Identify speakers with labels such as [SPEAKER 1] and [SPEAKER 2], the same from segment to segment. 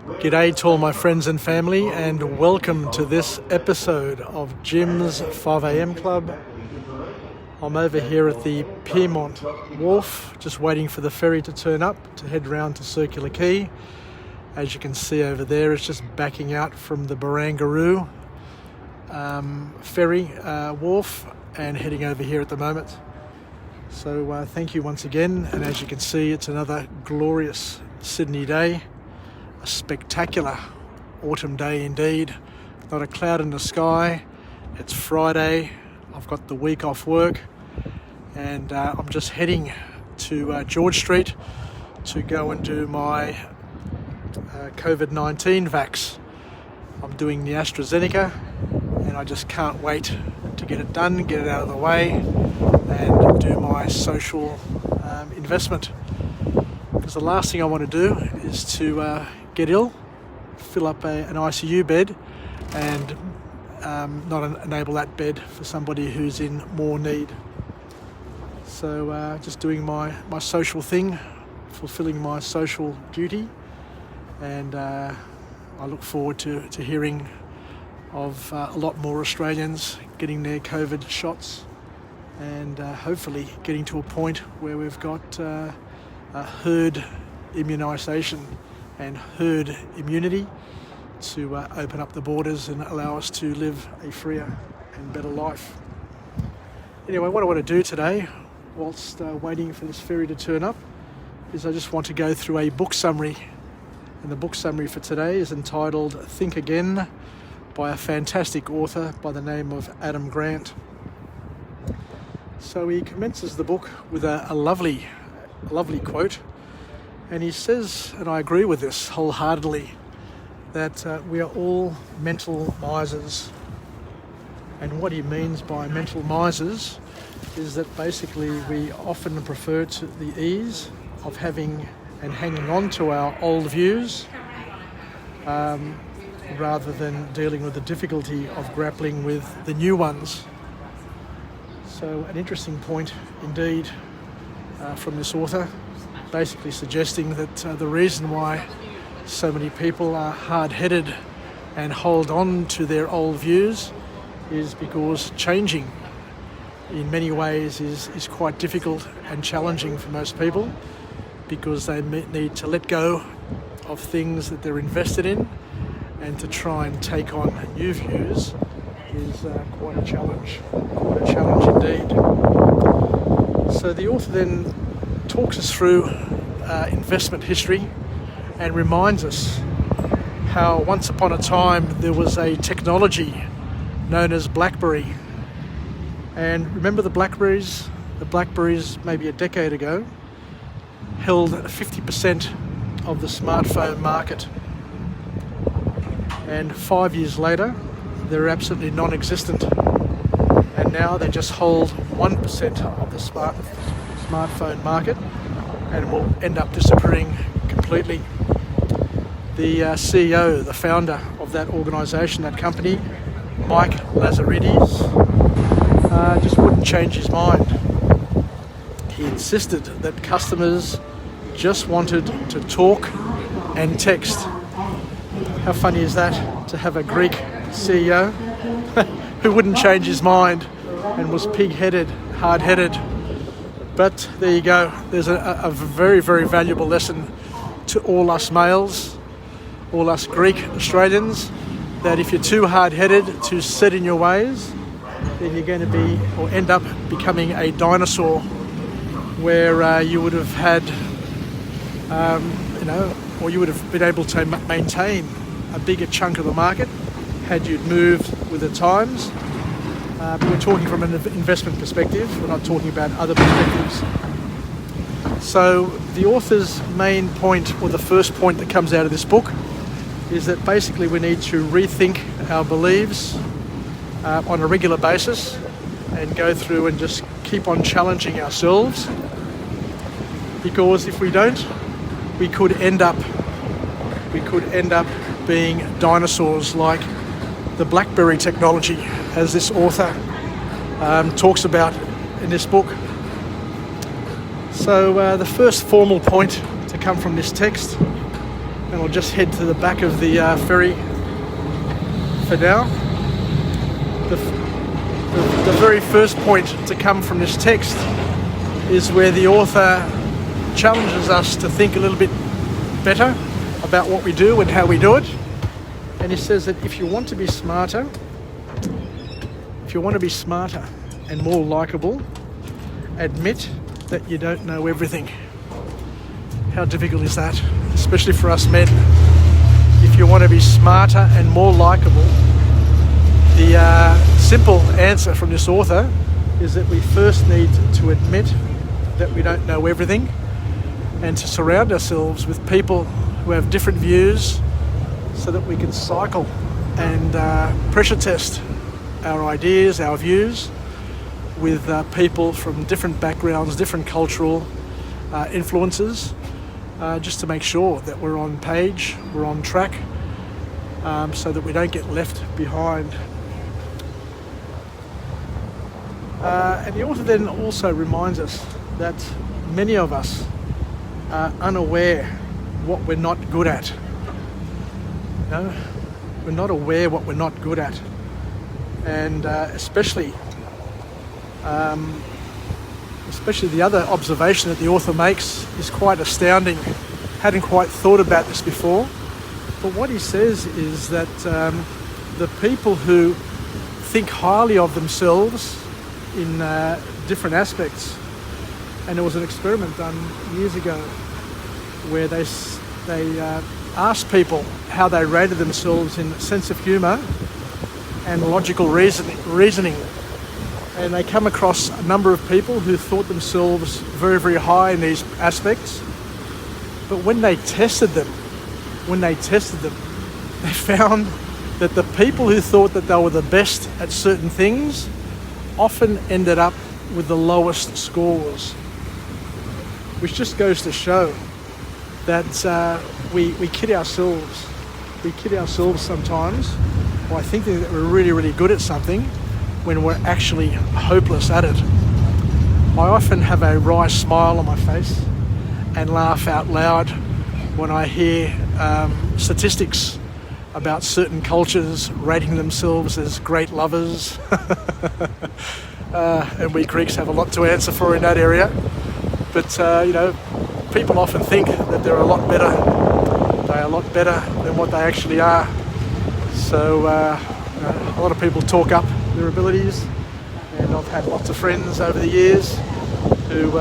[SPEAKER 1] G'day to all my friends and family, and welcome to this episode of Jim's 5am Club. I'm over here at the Pyrmont Wharf, just waiting for the ferry to turn up to head round to Circular Quay. As you can see over there, it's just backing out from the Barangaroo ferry wharf and heading over here at the moment. So thank you once again, and as you can see, it's another glorious Sydney day. A spectacular autumn day indeed. Not a cloud in the sky. It's Friday. I've got the week off work, and I'm just heading to George Street to go and do my COVID-19 vax. I'm doing the AstraZeneca, and I just can't wait to get it done, get it out of the way, and do my social investment. Because the last thing I want to do is to get ill, fill up an ICU bed, and not enable that bed for somebody who's in more need. So just doing my social thing, fulfilling my social duty, and I look forward to hearing of a lot more Australians getting their COVID shots, and hopefully getting to a point where we've got a herd immunisation and herd immunity to open up the borders and allow us to live a freer and better life. Anyway, what I want to do today, whilst waiting for this ferry to turn up, is I just want to go through a book summary. And the book summary for today is entitled Think Again, by a fantastic author by the name of Adam Grant. So he commences the book with a lovely quote, and he says, and I agree with this wholeheartedly, that we are all mental misers. And what he means by mental misers is that basically we often prefer to the ease of having and hanging on to our old views rather than dealing with the difficulty of grappling with the new ones. So an interesting point indeed from this author, basically suggesting that the reason why so many people are hard-headed and hold on to their old views is because changing in many ways is quite difficult and challenging for most people, because they need to let go of things that they're invested in, and to try and take on new views is quite a challenge indeed. So the author then talks us through investment history and reminds us how once upon a time there was a technology known as BlackBerry. And remember the Blackberries? The Blackberries maybe a decade ago held 50% of the smartphone market. And 5 years later, they're absolutely non-existent. And now they just hold 1% of the smartphone market, and will end up disappearing completely. The CEO, the founder of that organisation, that company, Mike Lazaridis, just wouldn't change his mind. He insisted that customers just wanted to talk and text. How funny is that, to have a Greek CEO who wouldn't change his mind and was pig-headed, hard-headed. But there you go. There's a very, very valuable lesson to all us males, all us Greek Australians, that if you're too hard-headed, too set in your ways, then you're going to be, or end up becoming, a dinosaur, where you would have had, or you would have been able to maintain a bigger chunk of the market had you moved with the times. But we're talking from an investment perspective, we're not talking about other perspectives. So the author's main point, or the first point that comes out of this book, is that basically we need to rethink our beliefs on a regular basis, and go through and just keep on challenging ourselves, because if we don't, we could end up being dinosaurs like the BlackBerry technology, as this author talks about in this book. So the first formal point to come from this text and I'll just head to the back of the ferry for now. The very first point to come from this text is where the author challenges us to think a little bit better about what we do and how we do it. And he says that if you want to be smarter and more likable, admit that you don't know everything. How difficult is that? Especially for us men. If you want to be smarter and more likable, the simple answer from this author is that we first need to admit that we don't know everything, and to surround ourselves with people who have different views so that we can cycle and pressure test our ideas, our views with people from different backgrounds, different cultural influences, just to make sure that we're on page, we're on track, so that we don't get left behind. And the author then also reminds us that many of us are unaware what we're not good at. You know, we're not aware what we're not good at, and especially the other observation that the author makes is quite astounding. Hadn't quite thought about this before, but what he says is that the people who think highly of themselves in different aspects, and there was an experiment done years ago where they asked people how they rated themselves in sense of humour and logical reasoning. And they come across a number of people who thought themselves very, very high in these aspects. But when they tested them, they found that the people who thought that they were the best at certain things often ended up with the lowest scores. Which just goes to show that we kid ourselves. We kid ourselves sometimes by thinking that we're really, really good at something when we're actually hopeless at it. I often have a wry smile on my face and laugh out loud when I hear statistics about certain cultures rating themselves as great lovers. And we Greeks have a lot to answer for in that area. But, people often think that they're a lot better. They're a lot better than what they actually are. So a lot of people talk up their abilities, and I've had lots of friends over the years who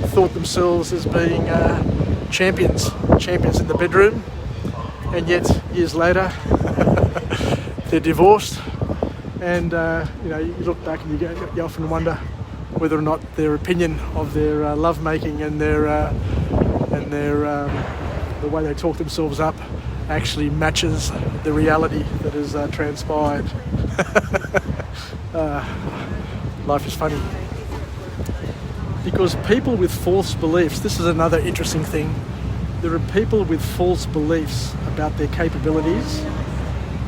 [SPEAKER 1] thought themselves as being champions in the bedroom, and yet years later they're divorced, and you look back and you often wonder whether or not their opinion of their lovemaking and their the way they talk themselves up actually matches the reality that has transpired. Life is funny. Because people with false beliefs, this is another interesting thing. There are people with false beliefs about their capabilities,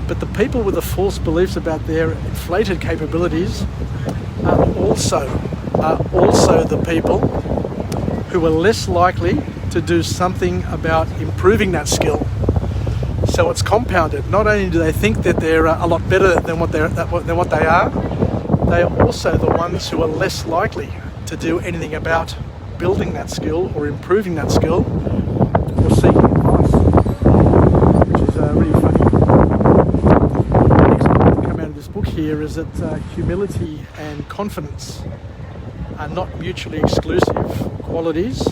[SPEAKER 1] but the people with the false beliefs about their inflated capabilities are also the people who are less likely to do something about improving that skill. So it's compounded. Not only do they think that they're a lot better than what they are, they are also the ones who are less likely to do anything about building that skill or improving that skill or seeking advice, which is really funny. The next point to come out of this book here is that humility and confidence are not mutually exclusive qualities.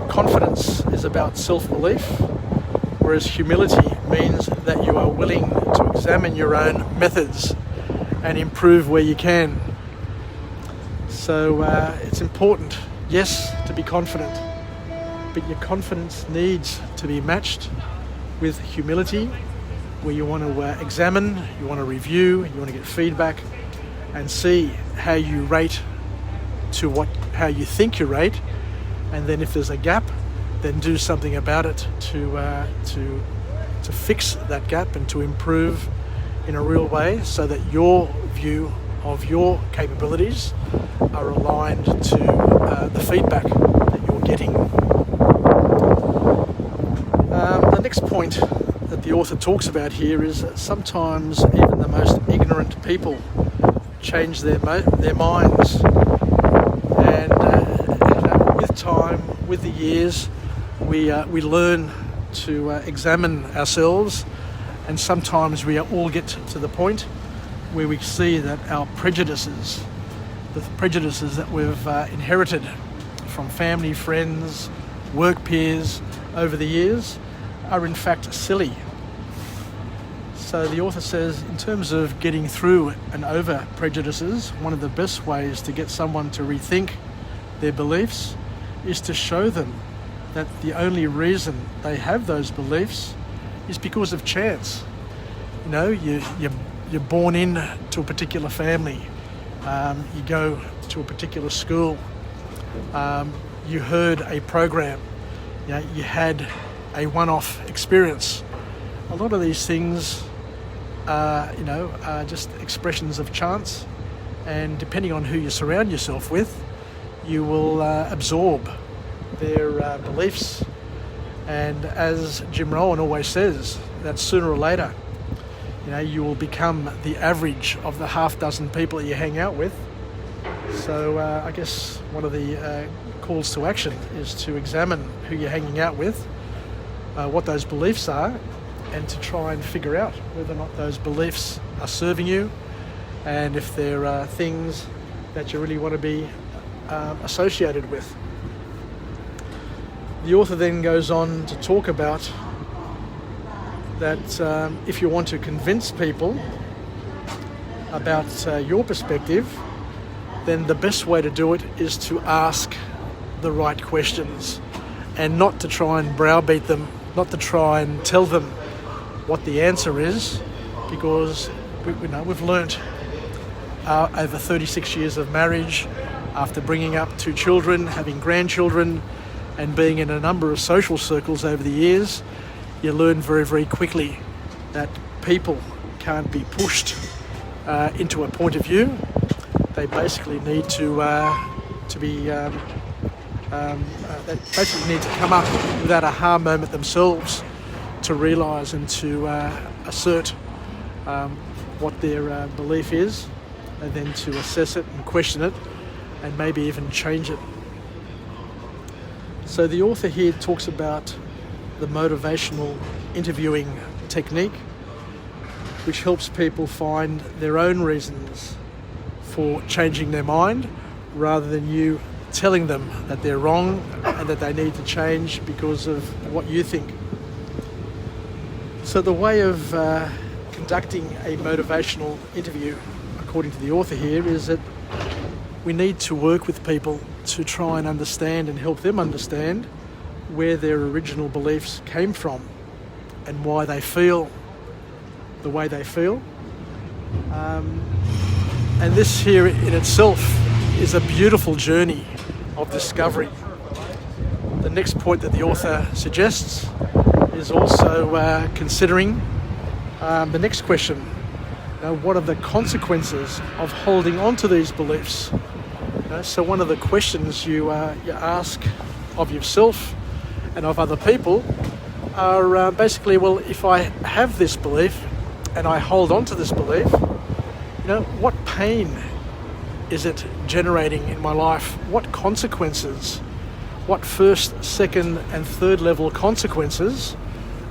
[SPEAKER 1] Confidence is about self-belief, whereas humility means that you are willing to examine your own methods and improve where you can. So it's important, yes, to be confident, but your confidence needs to be matched with humility, where you want to examine, you want to review, you want to get feedback and see how you rate to how you think you rate, and then if there's a gap, then do something about it to fix that gap and to improve in a real way, so that your view of your capabilities are aligned to the feedback that you're getting. the next point that the author talks about here is that sometimes even the most ignorant people change their minds, and with time, with the years, we learn to examine ourselves, and sometimes we all get to the point where we see that our prejudices, the prejudices that we've inherited from family, friends, work peers over the years, are in fact silly. So the author says, in terms of getting through and over prejudices, one of the best ways to get someone to rethink their beliefs is to show them that the only reason they have those beliefs is because of chance. You know, you're born into a particular family, you go to a particular school, you heard a program, you had a one-off experience. A lot of these things are just expressions of chance, and depending on who you surround yourself with, you will absorb their beliefs. And as Jim Rohn always says, that sooner or later, you will become the average of the half dozen people that you hang out with. So I guess one of the calls to action is to examine who you're hanging out with, what those beliefs are, and to try and figure out whether or not those beliefs are serving you, and if there are things that you really want to be associated with. The author then goes on to talk about that if you want to convince people about your perspective, then the best way to do it is to ask the right questions, and not to try and browbeat them, not to try and tell them what the answer is, because we've learnt over 36 years of marriage, after bringing up 2 children, having grandchildren, and being in a number of social circles over the years, you learn very, very quickly that people can't be pushed into a point of view. They basically need to basically need to come up with that aha moment themselves to realise and to assert what their belief is, and then to assess it and question it, and maybe even change it. So the author here talks about the motivational interviewing technique, which helps people find their own reasons for changing their mind, rather than you telling them that they're wrong and that they need to change because of what you think. So the way of conducting a motivational interview, according to the author here, is that we need to work with people to try and understand and help them understand where their original beliefs came from and why they feel the way they feel. And this here in itself is a beautiful journey of discovery. The next point that the author suggests is also considering the next question. What are the consequences of holding on to these beliefs? So one of the questions you ask of yourself and of other people are basically, well, if I have this belief and I hold on to this belief, what pain is it generating in my life? What consequences, what first, second and third level consequences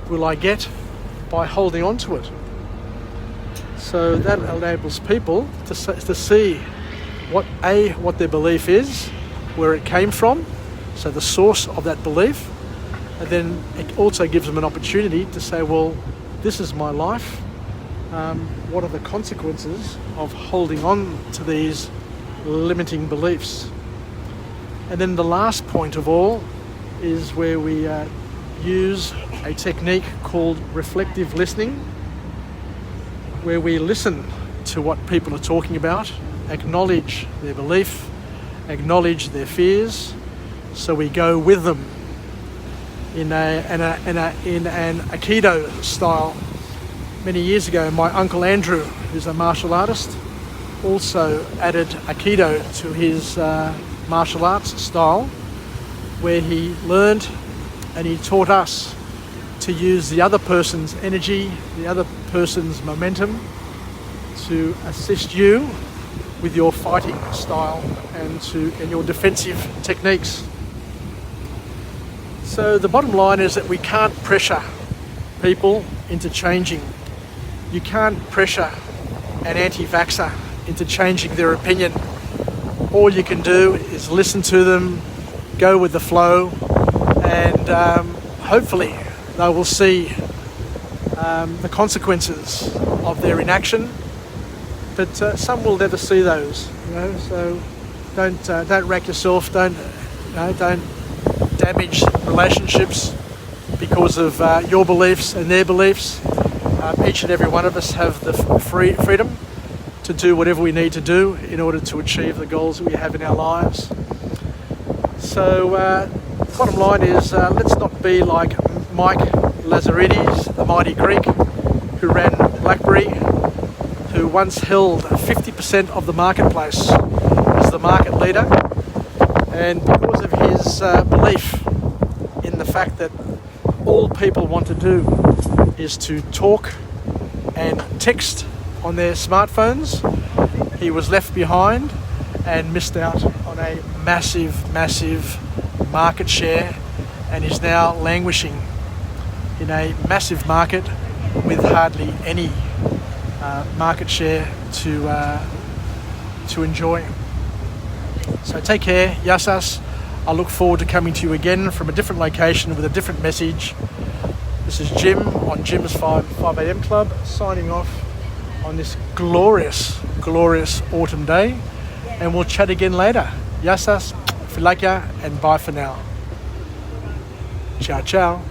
[SPEAKER 1] will I get by holding on to it? So that enables people to see what their belief is, where it came from, so the source of that belief, and then it also gives them an opportunity to say, well, this is my life, what are the consequences of holding on to these limiting beliefs? And then the last point of all is where we use a technique called reflective listening, where we listen to what people are talking about, acknowledge their belief, acknowledge their fears, so we go with them in an Aikido style. Many years ago, my uncle Andrew, who's a martial artist, also added Aikido to his martial arts style, where he learned and he taught us to use the other person's energy, the other person's momentum to assist you with your fighting style and your defensive techniques. So the bottom line is that we can't pressure people into changing. You can't pressure an anti-vaxxer into changing their opinion. All you can do is listen to them, go with the flow, and hopefully they will see the consequences of their inaction. But some will never see those, So don't wreck yourself. Don't damage relationships because of your beliefs and their beliefs. Each and every one of us have the freedom to do whatever we need to do in order to achieve the goals that we have in our lives. So the bottom line is let's not be like Mike Lazaridis, the mighty Greek who ran BlackBerry, who once held 50% of the marketplace as the market leader, and because of his belief in the fact that all people want to do is to talk and text on their smartphones, he was left behind and missed out on a massive market share, and is now languishing in a massive market with hardly any market share to enjoy. So take care, Yassas. I look forward to coming to you again from a different location with a different message. This is Jim on Jim's 5am Club, signing off on this glorious autumn day, and we'll chat again later. Yassas, Filakya, and bye for now. Ciao, ciao.